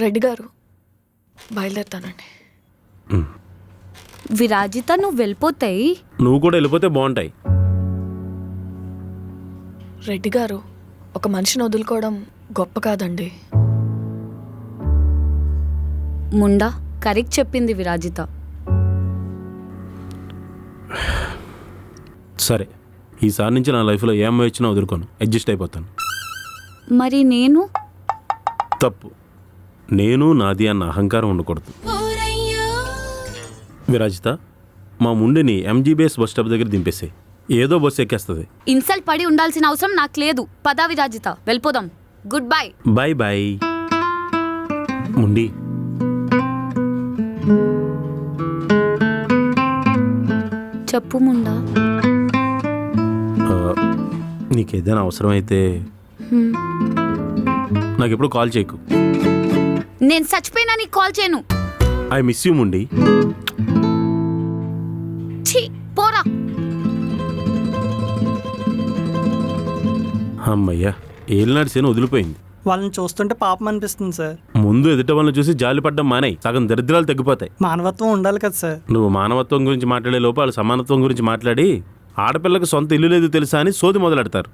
రెడ్డి గారు బయలుదేరుతానండి. విరాజిత నువ్వు వెళ్ళిపోతాయి. నువ్వు కూడా వెళ్ళిపోతే బాగుంటాయి. రెడ్డి గారు ఒక మనిషిని వదులుకోవడం గొప్ప కాదండి. ముండా కరెక్ట్ చెప్పింది విరాజిత. సరే, ఈసారి నుంచి నా లైఫ్లో ఏ అమ్మాయి వచ్చినా వదులుకోను, అడ్జస్ట్ అయిపోతాను. మరి నేను తప్పు. నేను నాది అన్న అహంకారం ఉండకూడదు. విరాజిత, మా ముండిని ఎంజీబీఎస్ బస్ స్టాప్ దగ్గర దింపేసాయి. ఏదో బస్సు ఎక్కేస్తుంది. ఇన్సల్ట్ పడి ఉండాల్సిన అవసరం నాకు లేదు. పదా విరాజిత, వెళ్ళిపోదాం. Good bye. Bye bye. ముండి, చెప్పు ముండా. నీకేదైనా అవసరమైతే నాకు ఎప్పుడు కాల్ చేయకు. నేను చచ్చిపోయినా నీకు కాల్ చేయను. ఐ మిస్ యూ ముండి. ఛీ, పోరా. అమ్మయ్యా, ఏలినాడు సేన వదిలిపోయింది. వాళ్ళని చూస్తుంటే పాపం అనిపిస్తుంది సార్. ముందు ఎదుట వాళ్ళని చూసి జాలి పడ్డం మానేయి, సగం దరిద్రాలు తగ్గిపోతాయి. మానవత్వం ఉండాలి కదా సార్. నువ్వు మానవత్వం గురించి మాట్లాడే లోపు వాళ్ళు సమానత్వం గురించి మాట్లాడి ఆడపిల్లకి సొంత ఇల్లు లేదు తెలుసా అని సోది మొదలెడతారు.